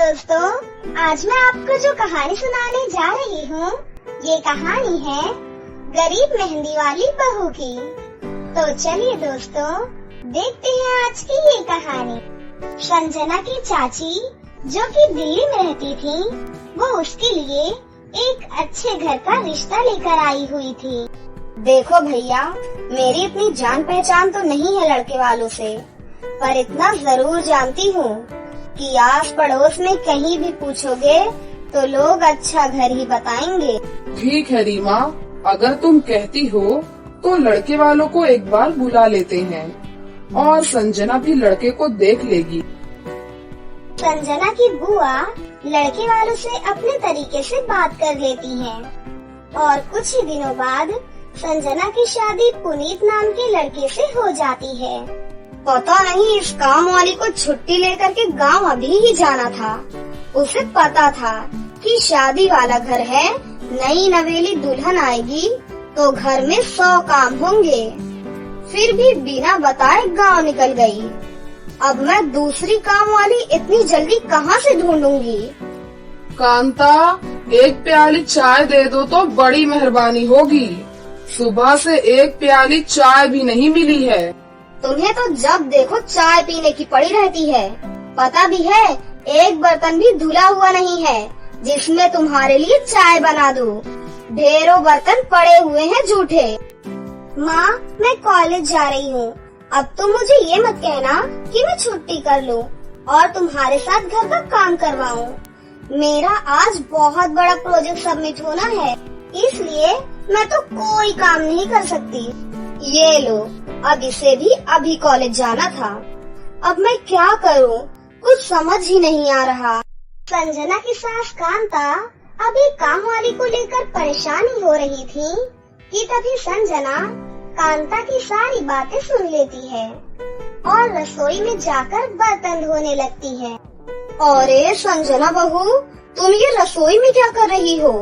दोस्तों, आज मैं आपको जो कहानी सुनाने जा रही हूँ, ये कहानी है गरीब मेहंदी वाली बहू की। तो चलिए दोस्तों, देखते हैं आज की ये कहानी। संजना की चाची, जो कि दिल्ली में रहती थी, वो उसके लिए एक अच्छे घर का रिश्ता लेकर आई हुई थी। देखो भैया, मेरी इतनी जान पहचान तो नहीं है लड़के वालों से, पर इतना जरूर जानती हूँ कि आस पड़ोस में कहीं भी पूछोगे तो लोग अच्छा घर ही बताएंगे। ठीक है रीमा, अगर तुम कहती हो तो लड़के वालों को एक बार बुला लेते हैं और संजना भी लड़के को देख लेगी। संजना की बुआ लड़के वालों से अपने तरीके से बात कर लेती है और कुछ ही दिनों बाद संजना की शादी पुनीत नाम के लड़के से हो जाती है। पता नहीं इस काम वाली को छुट्टी लेकर के गांव अभी ही जाना था। उसे पता था कि शादी वाला घर है, नई नवेली दुल्हन आएगी तो घर में 100 काम होंगे। फिर भी बिना बताए गांव निकल गई। अब मैं दूसरी काम वाली इतनी जल्दी कहां से ढूंढूंगी? कांता, एक प्याली चाय दे दो तो बड़ी मेहरबानी होगी। सुबह से एक प्याली चाय भी नहीं मिली है। तुम्हें तो जब देखो चाय पीने की पड़ी रहती है। पता भी है एक बर्तन भी धुला हुआ नहीं है जिसमें तुम्हारे लिए चाय बना दूं। ढेरों बर्तन पड़े हुए हैं जूठे। माँ, मैं कॉलेज जा रही हूँ। अब तुम मुझे ये मत कहना कि मैं छुट्टी कर लूँ और तुम्हारे साथ घर का काम करवाऊँ। मेरा आज बहुत बड़ा प्रोजेक्ट सबमिट होना है, इसलिए मैं तो कोई काम नहीं कर सकती। ये लो, अब इसे भी अभी कॉलेज जाना था। अब मैं क्या करूं? कुछ समझ ही नहीं आ रहा। संजना की सास कांता अभी काम वाली को लेकर परेशानी हो रही थी कि तभी संजना कांता की सारी बातें सुन लेती है और रसोई में जाकर बर्तन धोने लगती है। अरे संजना बहू, तुम ये रसोई में क्या कर रही हो?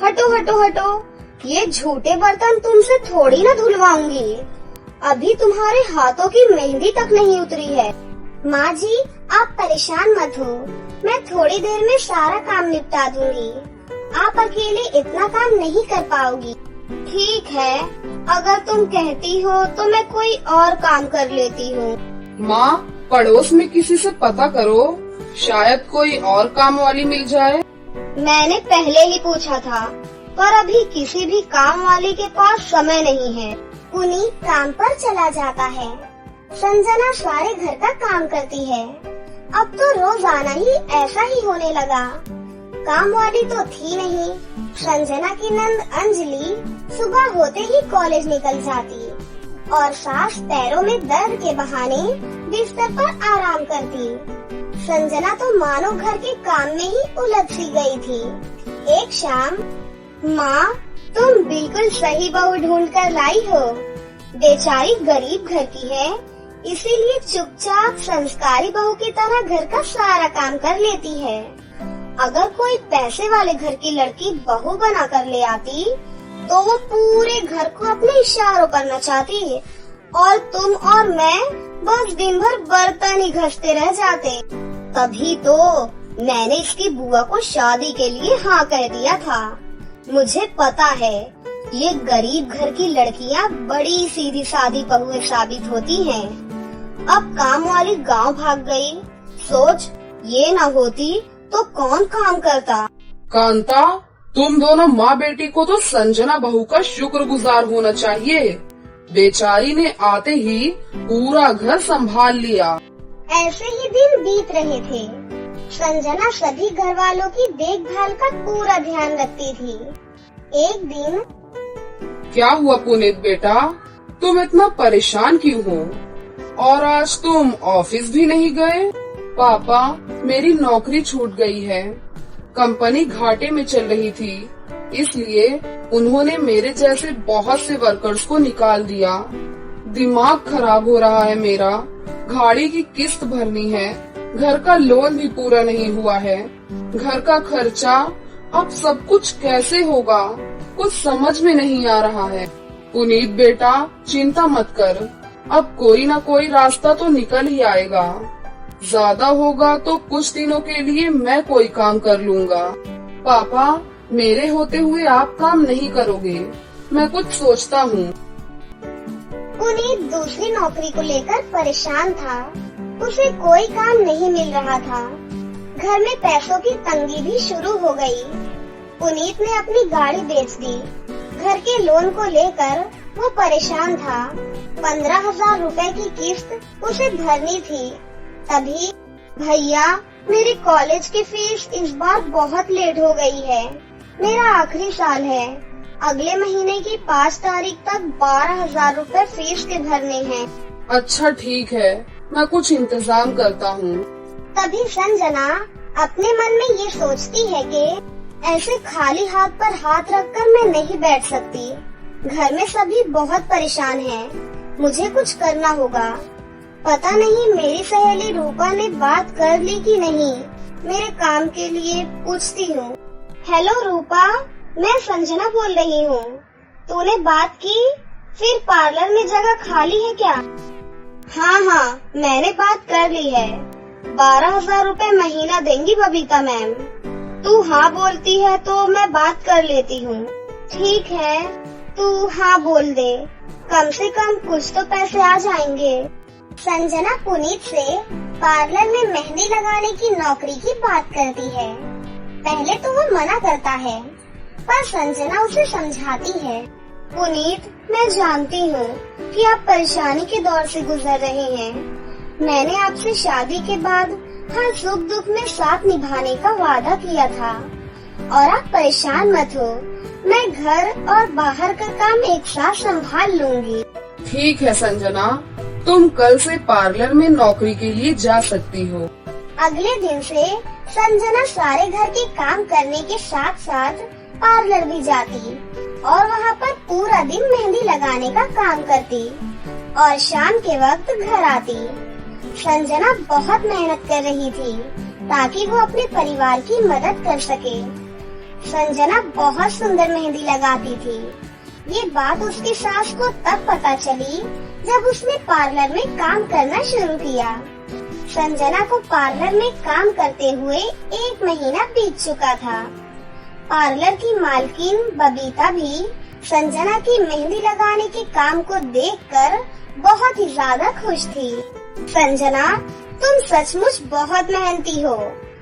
हटो हटो हटो, ये झूठे बर्तन तुमसे थोड़ी ना धुलवाऊंगी। अभी तुम्हारे हाथों की मेहंदी तक नहीं उतरी है। माँ जी, आप परेशान मत हो, मैं थोड़ी देर में सारा काम निपटा दूंगी। आप अकेले इतना काम नहीं कर पाओगी। ठीक है, अगर तुम कहती हो तो मैं कोई और काम कर लेती हूँ। माँ, पड़ोस में किसी से पता करो, शायद कोई और काम वाली मिल जाए। मैंने पहले ही पूछा था, पर अभी किसी भी काम वाले के पास समय नहीं है। पुनीत काम पर चला जाता है। संजना सारे घर का काम करती है। अब तो रोजाना ही ऐसा ही होने लगा। काम वाली तो थी नहीं। संजना की नंद अंजलि सुबह होते ही कॉलेज निकल जाती और सास पैरों में दर्द के बहाने बिस्तर पर आराम करती। संजना तो मानो घर के काम में ही उलझ सी गई थी। एक शाम, माँ, तुम बिल्कुल सही बहू ढूंढ कर लाई हो। बेचारी गरीब घर की है, इसीलिए चुपचाप संस्कारी बहू की तरह घर का सारा काम कर लेती है। अगर कोई पैसे वाले घर की लड़की बहू बना कर ले आती तो वो पूरे घर को अपने इशारों पर नचाती और तुम और मैं बस दिन भर बर्तन ही घसते रह जाते। तभी तो मैंने इसकी बुआ को शादी के लिए हाँ कह दिया था। मुझे पता है ये गरीब घर की लड़कियाँ बड़ी सीधी सादी बहुएं साबित होती हैं। अब काम वाली गांव भाग गई। सोच, ये ना होती तो कौन काम करता? कांता, तुम दोनों माँ बेटी को तो संजना बहू का शुक्रगुजार होना चाहिए। बेचारी ने आते ही पूरा घर संभाल लिया। ऐसे ही दिन बीत रहे थे। संजना सभी घर वालों की देखभाल का पूरा ध्यान रखती थी। एक दिन, क्या हुआ पुनीत बेटा, तुम इतना परेशान क्यों हो? और आज तुम ऑफिस भी नहीं गए? पापा, मेरी नौकरी छूट गई है। कंपनी घाटे में चल रही थी, इसलिए उन्होंने मेरे जैसे बहुत से वर्कर्स को निकाल दिया। दिमाग खराब हो रहा है मेरा। गाड़ी की किस्त भरनी है, घर का लोन भी पूरा नहीं हुआ है, घर का खर्चा, अब सब कुछ कैसे होगा? कुछ समझ में नहीं आ रहा है। पुनीत बेटा, चिंता मत कर, अब कोई ना कोई रास्ता तो निकल ही आएगा। ज्यादा होगा तो कुछ दिनों के लिए मैं कोई काम कर लूँगा। पापा, मेरे होते हुए आप काम नहीं करोगे, मैं कुछ सोचता हूँ। पुनीत दूसरी नौकरी को लेकर परेशान था। उसे कोई काम नहीं मिल रहा था। घर में पैसों की तंगी भी शुरू हो गई। पुनीत ने अपनी गाड़ी बेच दी। घर के लोन को लेकर वो परेशान था। 15,000 रुपए की किस्त उसे भरनी थी। तभी, भैया, मेरी कॉलेज की फीस इस बार बहुत लेट हो गई है। मेरा आखिरी साल है। अगले महीने की 5 तारीख तक 12,000 रुपए फीस के भरने हैं। अच्छा ठीक है, मैं कुछ इंतजाम करता हूँ। तभी संजना अपने मन में ये सोचती है कि ऐसे खाली हाथ पर हाथ रखकर मैं नहीं बैठ सकती। घर में सभी बहुत परेशान हैं। मुझे कुछ करना होगा। पता नहीं मेरी सहेली रूपा ने बात कर ली कि नहीं। मेरे काम के लिए पूछती हूँ। हेलो रूपा, मैं संजना बोल रही हूँ। तूने बात की? फिर पार्लर में जगह खाली है क्या? हाँ, मैंने बात कर ली है। 12,000 रुपए महीना देंगी बबीता मैम। तू हाँ बोलती है तो मैं बात कर लेती हूँ। ठीक है, तू हाँ बोल दे। कम से कम कुछ तो पैसे आ जाएंगे। संजना पुनीत से पार्लर में मेहंदी लगाने की नौकरी की बात करती है। पहले तो वो मना करता है, पर संजना उसे समझाती है। पुनीत, मैं जानती हूँ कि आप परेशानी के दौर से गुजर रहे हैं। मैंने आपसे शादी के बाद हर सुख दुख में साथ निभाने का वादा किया था। और आप परेशान मत हो, मैं घर और बाहर का काम एक साथ संभाल लूंगी। ठीक है संजना, तुम कल से पार्लर में नौकरी के लिए जा सकती हो। अगले दिन से संजना सारे घर के काम करने के साथ साथ पार्लर भी जाती और वहाँ पर पूरा दिन मेहंदी लगाने का काम करती और शाम के वक्त घर आती। संजना बहुत मेहनत कर रही थी ताकि वो अपने परिवार की मदद कर सके। संजना बहुत सुंदर मेहंदी लगाती थी। ये बात उसकी सास को तब पता चली जब उसने पार्लर में काम करना शुरू किया। संजना को पार्लर में काम करते हुए 1 महीना बीत चुका था। पार्लर की मालकिन बबीता भी संजना की मेहंदी लगाने के काम को देखकर बहुत ही ज्यादा खुश थी। संजना, तुम सचमुच बहुत मेहनती हो।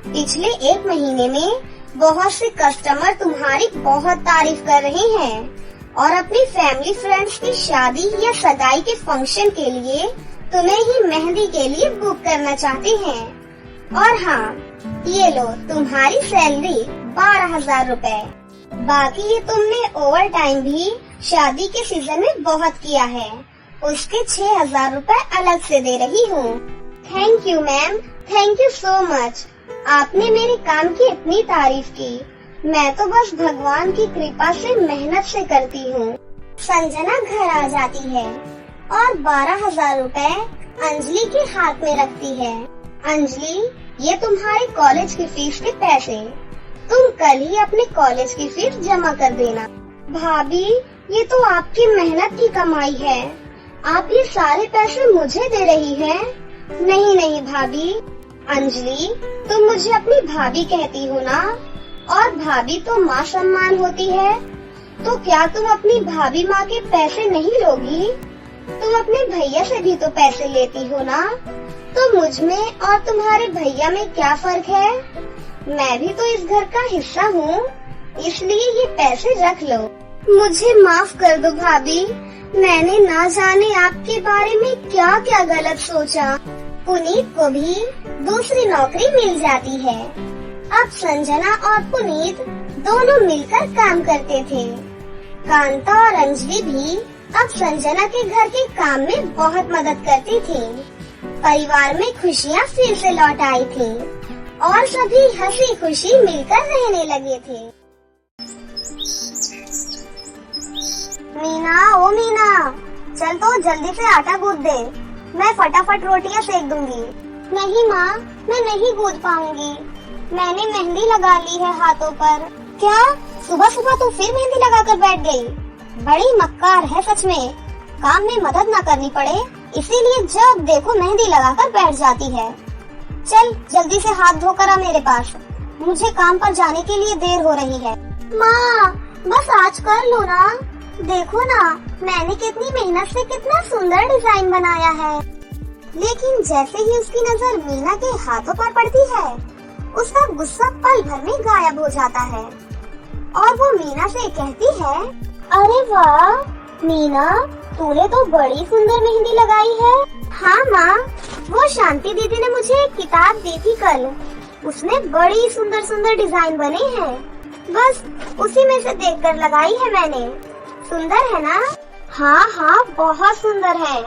पिछले 1 महीने में बहुत से कस्टमर तुम्हारी बहुत तारीफ कर रहे हैं और अपनी फैमिली फ्रेंड्स की शादी या सगाई के फंक्शन के लिए तुम्हें ही मेहंदी के लिए बुक करना चाहते हैं। और हाँ, ये लो तुम्हारी सैलरी 12,000 रुपए। बाकी ये तुमने ओवर टाइम भी शादी के सीजन में बहुत किया है, उसके 6,000 रुपए अलग से दे रही हूँ। Thank you ma'am, thank you so much. आपने मेरे काम की इतनी तारीफ की। मैं तो बस भगवान की कृपा से मेहनत से करती हूँ। संजना घर आ जाती है और 12,000 रुपए अंजलि के हाथ में रखती है। अंजलि, ये तुम्हारे कॉलेज की फीस के पैसे। तुम कल ही अपने कॉलेज की फीस जमा कर देना। भाभी, ये तो आपकी मेहनत की कमाई है। आप ये सारे पैसे मुझे दे रही हैं? नहीं भाभी। अंजलि, तुम मुझे अपनी भाभी कहती हो ना, और भाभी तो माँ सम्मान होती है। तो क्या तुम अपनी भाभी माँ के पैसे नहीं लोगी? तुम अपने भैया से भी तो पैसे लेती हो ना। तो मुझ में और तुम्हारे भैया में क्या फर्क है? मैं भी तो इस घर का हिस्सा हूँ, इसलिए ये पैसे रख लो। मुझे माफ कर दो भाभी, मैंने ना जाने आपके बारे में क्या क्या गलत सोचा। पुनीत को भी दूसरी नौकरी मिल जाती है। अब संजना और पुनीत दोनों मिलकर काम करते थे। कांता और अंजलि भी अब संजना के घर के काम में बहुत मदद करती थी। परिवार में खुशियाँ फिर से लौट आई थी और सभी हंसी खुशी मिलकर रहने लगे थे। मीना, ओ मीना, चल तो जल्दी से आटा गूंथ दे, मैं फटाफट रोटियां सेक दूंगी। नहीं माँ, मैं नहीं गूंथ पाऊंगी, मैंने मेहंदी लगा ली है हाथों पर। क्या सुबह सुबह तू फिर मेहंदी लगाकर बैठ गई? बड़ी मक्कार है सच में। काम में मदद न करनी पड़े इसीलिए जब देखो मेहंदी लगाकर बैठ जाती है। चल जल्दी से हाथ धोकर आ मेरे पास, मुझे काम पर जाने के लिए देर हो रही है। माँ बस आज कर लो ना, देखो ना मैंने कितनी मेहनत से कितना सुंदर डिजाइन बनाया है। लेकिन जैसे ही उसकी नजर मीना के हाथों पर पड़ती है, उसका गुस्सा पल भर में गायब हो जाता है और वो मीना से कहती है, अरे वाह मीना, तूने तो बड़ी सुंदर मेहंदी लगाई है। हाँ माँ, वो शांति दीदी ने मुझे एक किताब दी थी कल, उसमें बड़ी सुंदर सुंदर डिजाइन बने हैं, बस उसी में से देखकर लगाई है मैंने। सुंदर है ना? हाँ हाँ बहुत सुंदर है।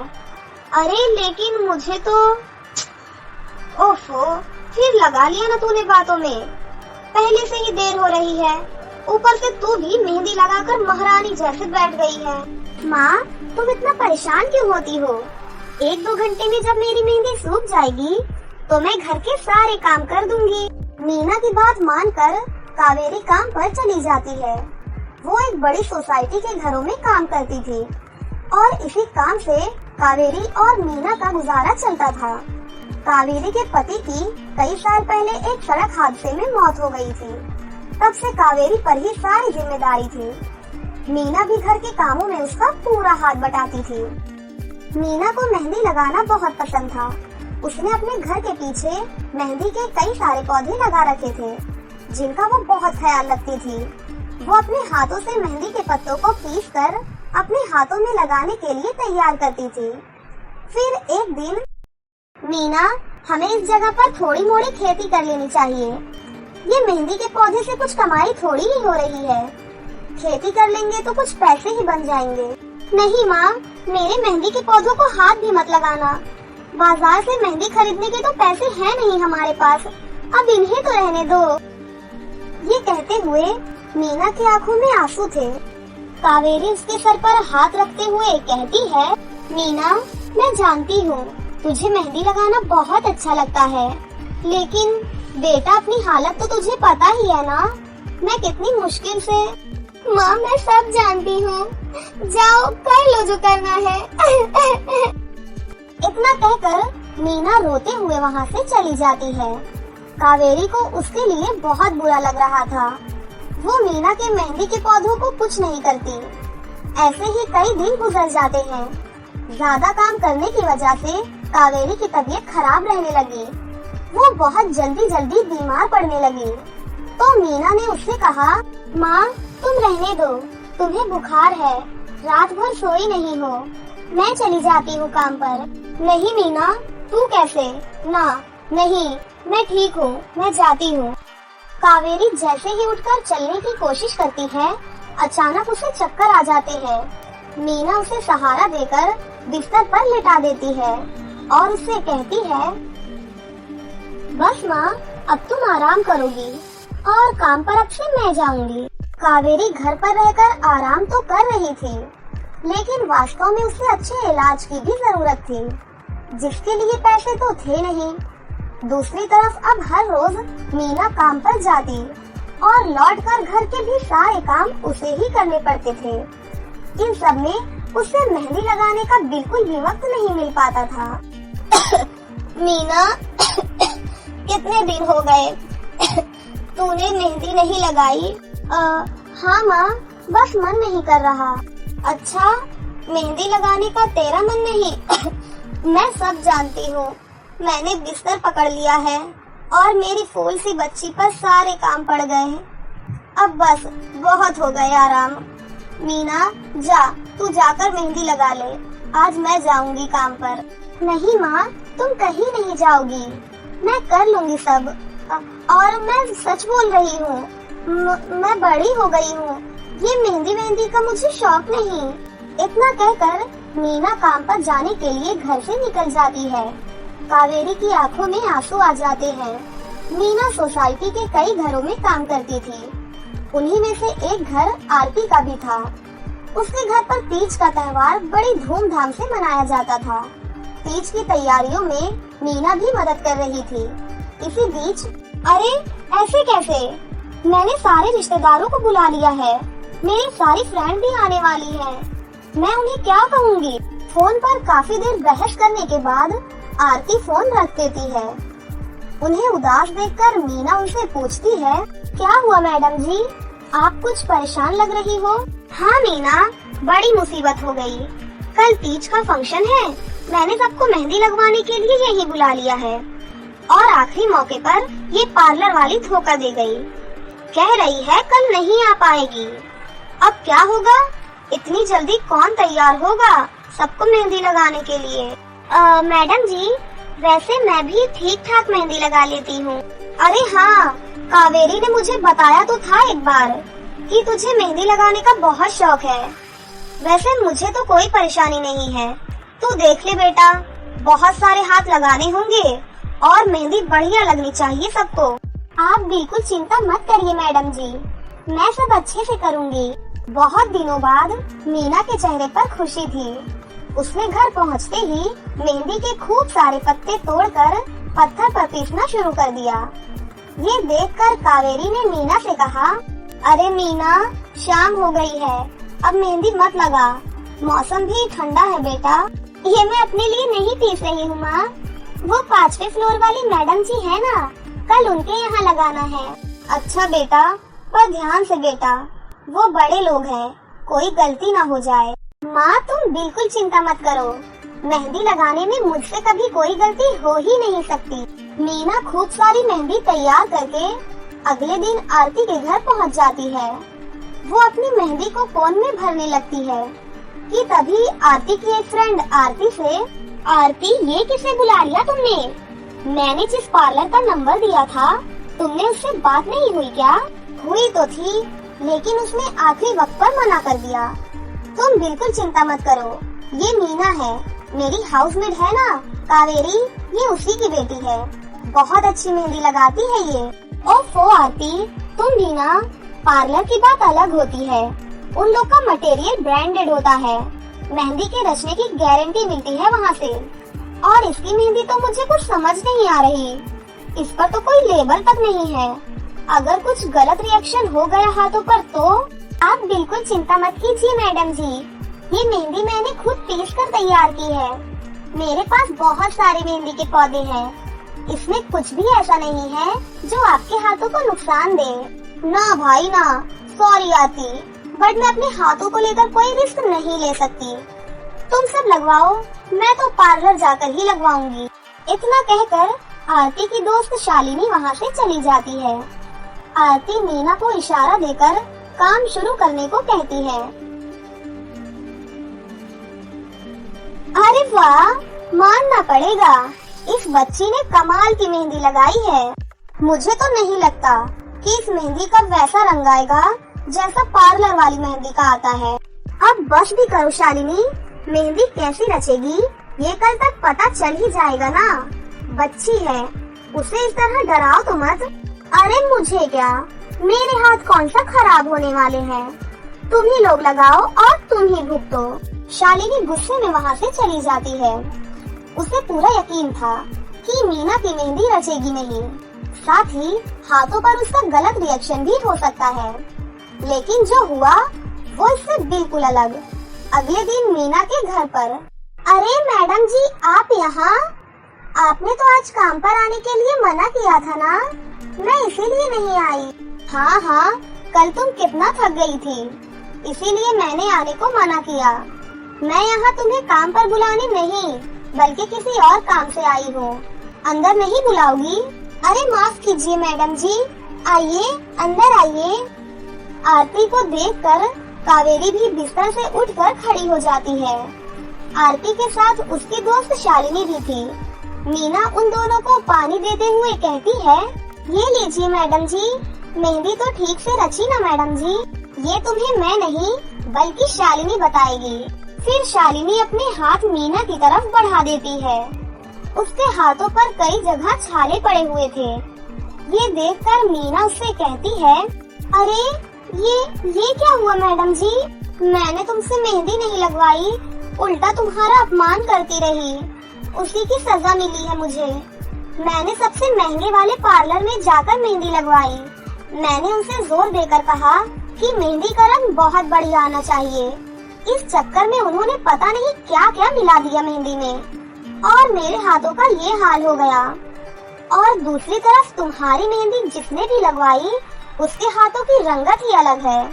अरे लेकिन मुझे तो, ओफो, फिर लगा लिया ना तूने बातों में, पहले से ही देर हो रही है, ऊपर से तू भी मेहंदी लगाकर महारानी जैसे बैठ गई है। माँ तुम इतना परेशान क्यों होती हो? 1-2 घंटे में जब मेरी मेहंदी सूख जाएगी तो मैं घर के सारे काम कर दूंगी। मीना की बात मानकर कावेरी काम पर चली जाती है। वो एक बड़ी सोसाइटी के घरों में काम करती थी और इसी काम से कावेरी और मीना का गुजारा चलता था। कावेरी के पति की कई साल पहले एक सड़क हादसे में मौत हो गई थी। तब से कावेरी पर ही सारी जिम्मेदारी थी। मीना भी घर के कामों में उसका पूरा हाथ बटाती थी। मीना को मेहंदी लगाना बहुत पसंद था। उसने अपने घर के पीछे मेहंदी के कई सारे पौधे लगा रखे थे, जिनका वो बहुत ख्याल रखती थी। वो अपने हाथों से मेहंदी के पत्तों को पीसकर अपने हाथों में लगाने के लिए तैयार करती थी। फिर एक दिन, मीना हमें इस जगह पर थोड़ी मोड़ी खेती कर लेनी चाहिए, ये मेहंदी के पौधे से कुछ कमाई थोड़ी ही हो रही है, खेती कर लेंगे तो कुछ पैसे ही बन जाएंगे। नहीं माँ, मेरे मेहंदी के पौधों को हाथ भी मत लगाना, बाजार से मेहंदी खरीदने के तो पैसे हैं नहीं हमारे पास, अब इन्हें तो रहने दो। ये कहते हुए मीना की आंखों में आंसू थे। कावेरी उसके सर पर हाथ रखते हुए कहती है, मीना मैं जानती हूँ तुझे मेहंदी लगाना बहुत अच्छा लगता है, लेकिन बेटा अपनी हालत तो तुझे पता ही है ना, मैं कितनी मुश्किल से। माँ मैं सब जानती हूँ, जाओ कर लो जो करना है। इतना कहकर मीना रोते हुए वहाँ से चली जाती है। कावेरी को उसके लिए बहुत बुरा लग रहा था। वो मीना के मेहंदी के पौधों को कुछ नहीं करती। ऐसे ही कई दिन गुजर जाते हैं। ज्यादा काम करने की वजह से कावेरी की तबीयत खराब रहने लगी। वो बहुत जल्दी जल्दी बीमार पड़ने लगी। तो मीना ने उससे कहा, माँ तुम रहने दो, तुम्हें बुखार है, रात भर सोई नहीं हो, मैं चली जाती हूँ काम पर। नहीं मीना, तू कैसे? ना नहीं, मैं ठीक हूँ, मैं जाती हूँ। कावेरी जैसे ही उठकर चलने की कोशिश करती है, अचानक उसे चक्कर आ जाते हैं। मीना उसे सहारा देकर बिस्तर पर लिटा देती है और उससे कहती है, बस माँ अब तुम आराम करोगी और काम पर अब से मैं जाऊंगी। कावेरी घर पर रहकर आराम तो कर रही थी, लेकिन वास्तव में उसे अच्छे इलाज की भी जरूरत थी, जिसके लिए पैसे तो थे नहीं। दूसरी तरफ अब हर रोज मीना काम पर जाती और लौटकर घर के भी सारे काम उसे ही करने पड़ते थे। इन सब में उसे मेहंदी लगाने का बिल्कुल भी वक्त नहीं मिल पाता था। मीना कितने दिन हो गए तूने मेहंदी नहीं लगाई? हाँ माँ, बस मन नहीं कर रहा। अच्छा, मेहंदी लगाने का तेरा मन नहीं? मैं सब जानती हूँ, मैंने बिस्तर पकड़ लिया है और मेरी फूल सी बच्ची पर सारे काम पड़ गए। अब बस बहुत हो गए आराम। मीना जा, तू जाकर मेहंदी लगा ले, आज मैं जाऊंगी काम पर। नहीं माँ, तुम कहीं नहीं जाओगी, मैं कर लूंगी सब, और मैं सच बोल रही हूँ, मैं बड़ी हो गई हूँ, ये मेहंदी का मुझे शौक नहीं। इतना कहकर मीना काम पर जाने के लिए घर से निकल जाती है। कावेरी की आंखों में आंसू आ जाते हैं। मीना सोसाइटी के कई घरों में काम करती थी। उन्हीं में से एक घर आरती का भी था। उसके घर पर तीज का त्योहार बड़ी धूमधाम से मनाया जाता था। तीज की तैयारियों में मीना भी मदद कर रही थी। इसी बीच, अरे ऐसे कैसे? मैंने सारे रिश्तेदारों को बुला लिया है, मेरी सारी फ्रेंड भी आने वाली हैं। मैं उन्हें क्या कहूँगी? फोन पर काफी देर बहस करने के बाद आरती फोन रख देती है। उन्हें उदास देखकर मीना उनसे पूछती है, क्या हुआ मैडम जी, आप कुछ परेशान लग रही हो। हाँ मीना, बड़ी मुसीबत हो गई। कल तीज का फंक्शन है, मैंने सबको मेहंदी लगवाने के लिए यही बुला लिया है और आखिरी मौके पर ये पार्लर वाली धोखा दे गई। कह रही है कल नहीं आ पाएगी। अब क्या होगा, इतनी जल्दी कौन तैयार होगा सबको मेहंदी लगाने के लिए। मैडम जी, वैसे मैं भी ठीक ठाक मेहंदी लगा लेती हूँ। अरे हाँ, कावेरी ने मुझे बताया तो था एक बार कि तुझे मेहंदी लगाने का बहुत शौक है। वैसे मुझे तो कोई परेशानी नहीं है, तू देख ले बेटा, बहुत सारे हाथ लगाने होंगे और मेहंदी बढ़िया लगनी चाहिए सबको। आप बिल्कुल चिंता मत करिए मैडम जी, मैं सब अच्छे से करूँगी। बहुत दिनों बाद मीना के चेहरे पर खुशी थी। उसने घर पहुंचते ही मेहंदी के खूब सारे पत्ते तोड़कर पत्थर पर पीसना शुरू कर दिया। ये देखकर कावेरी ने मीना से कहा, अरे मीना, शाम हो गई है, अब मेहंदी मत लगा, मौसम भी ठंडा है बेटा। ये मैं अपने लिए नहीं पीस रही हूँ माँ, वो 5वें फ्लोर वाली मैडम जी है ना, कल उनके यहाँ लगाना है। अच्छा बेटा, पर ध्यान से बेटा, वो बड़े लोग हैं, कोई गलती ना हो जाए। माँ तुम बिल्कुल चिंता मत करो, मेहंदी लगाने में मुझसे कभी कोई गलती हो ही नहीं सकती। मीना खूब सारी मेहंदी तैयार करके अगले दिन आरती के घर पहुँच जाती है। वो अपनी मेहंदी को फोन में भरने लगती है कि तभी आरती की एक फ्रेंड आरती से, आरती ये किसे बुला लिया तुमने? मैंने जिस पार्लर का नंबर दिया था, तुमने उससे बात नहीं हुई क्या? हुई तो थी, लेकिन उसने आखिरी वक्त पर मना कर दिया। तुम बिल्कुल चिंता मत करो, ये मीना है, मेरी हाउसमेट है ना कावेरी, ये उसी की बेटी है, बहुत अच्छी मेहंदी लगाती है ये। ओफो आरती, तुम भी ना, पार्लर की बात अलग होती है, उन लोग का मटेरियल ब्रांडेड होता है, मेहंदी के रचने की गारंटी मिलती है वहाँ से। और इसकी मेहंदी तो मुझे कुछ समझ नहीं आ रही, इस पर तो कोई लेबल तक नहीं है, अगर कुछ गलत रिएक्शन हो गया हाथों पर तो। आप बिल्कुल चिंता मत कीजिए मैडम जी, ये मेहंदी मैंने खुद पीस कर तैयार की है, मेरे पास बहुत सारे मेहंदी के पौधे हैं, इसमें कुछ भी ऐसा नहीं है जो आपके हाथों को नुकसान दे। ना भाई ना, सॉरी आरती, बट मैं अपने हाथों को लेकर कोई रिस्क नहीं ले सकती। तुम सब लगवाओ, मैं तो पार्लर जाकर ही लगवाऊंगी। इतना कहकर आरती की दोस्त शालिनी वहाँ से चली जाती है। आरती मीना को इशारा देकर काम शुरू करने को कहती है। अरे वाह, मानना पड़ेगा, इस बच्ची ने कमाल की मेहंदी लगाई है। मुझे तो नहीं लगता कि इस मेहंदी का वैसा रंग आएगा जैसा पार्लर वाली मेहंदी का आता है। अब बस भी करो शालिनी, मेहंदी कैसी रचेगी ये कल तक पता चल ही जाएगा ना। बच्ची है, उसे इस तरह डराओ तो मत। अरे मुझे क्या, मेरे हाथ कौन सा खराब होने वाले हैं, तुम ही लोग लगाओ और तुम ही भुगतो। शालिनी गुस्से में वहाँ से चली जाती है। उसे पूरा यकीन था कि मीना की मेहंदी रचेगी नहीं, साथ ही हाथों पर उसका गलत रिएक्शन भी हो सकता है, लेकिन जो हुआ वो इससे बिल्कुल अलग। अगले दिन मीना के घर पर, अरे मैडम जी आप यहाँ, आपने तो आज काम पर आने के लिए मना किया था ना, मैं इसीलिए नहीं आई। हाँ हाँ, कल तुम कितना थक गई थी, इसीलिए मैंने आने को मना किया। मैं यहाँ तुम्हें काम पर बुलाने नहीं, बल्कि किसी और काम से आई हूँ, अंदर नहीं बुलाओगी? अरे माफ कीजिए मैडम जी, आइए अंदर आइए। आरती को देखकर कावेरी भी बिस्तर से उठकर खड़ी हो जाती है। आरती के साथ उसकी दोस्त शालिनी भी थी। मीना उन दोनों को पानी देते हुए कहती है, ये लीजिए मैडम जी, मेहंदी तो ठीक से रची ना मैडम जी? ये तुम्हें मैं नहीं बल्कि शालिनी बताएगी। फिर शालिनी अपने हाथ मीना की तरफ बढ़ा देती है। उसके हाथों पर कई जगह छाले पड़े हुए थे। ये देखकर मीना उससे कहती है, अरे ये क्या हुआ मैडम जी? मैंने तुमसे मेहंदी नहीं लगवाई, उल्टा तुम्हारा अपमान करती रही, उसी की सजा मिली है मुझे। मैंने सबसे महंगे वाले पार्लर में जाकर मेहंदी लगवाई। मैंने उनसे जोर देकर कहा कि मेहंदी का रंग बहुत बढ़िया आना चाहिए। इस चक्कर में उन्होंने पता नहीं क्या क्या मिला दिया मेहंदी में, और मेरे हाथों का ये हाल हो गया। और दूसरी तरफ तुम्हारी मेहंदी जिसने भी लगवाई उसके हाथों की रंगत ही अलग है।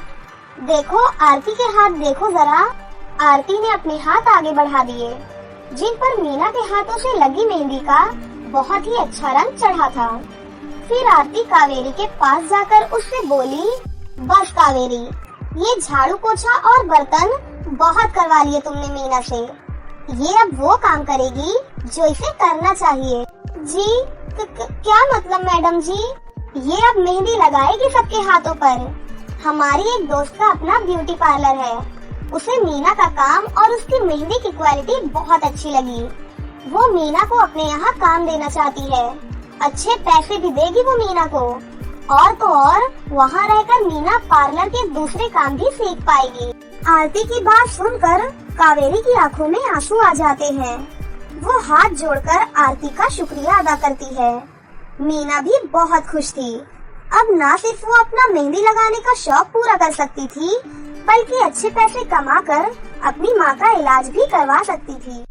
देखो आरती के हाथ देखो जरा। आरती ने अपने हाथ आगे बढ़ा दिए, जिन पर मीना के हाथों से लगी मेहंदी का बहुत ही अच्छा रंग चढ़ा था। फिर आरती कावेरी के पास जाकर उससे बोली, बस कावेरी, ये झाड़ू पोछा और बर्तन बहुत करवा लिए तुमने मीना से। ये अब वो काम करेगी जो इसे करना चाहिए। जी क्या मतलब मैडम जी? ये अब मेहंदी लगाएगी सबके हाथों पर। हमारी एक दोस्त का अपना ब्यूटी पार्लर है, उसे मीना का काम और उसकी मेहंदी की क्वालिटी बहुत अच्छी लगी। वो मीना को अपने यहाँ काम देना चाहती है। अच्छे पैसे भी देगी वो मीना को, और तो और वहाँ रहकर मीना पार्लर के दूसरे काम भी सीख पाएगी। आरती की बात सुनकर कावेरी की आंखों में आंसू आ जाते हैं। वो हाथ जोड़कर आरती का शुक्रिया अदा करती है। मीना भी बहुत खुश थी। अब ना सिर्फ वो अपना मेहंदी लगाने का शौक पूरा कर सकती थी, बल्कि अच्छे पैसे कमाकर अपनी माँ का इलाज भी करवा सकती थी।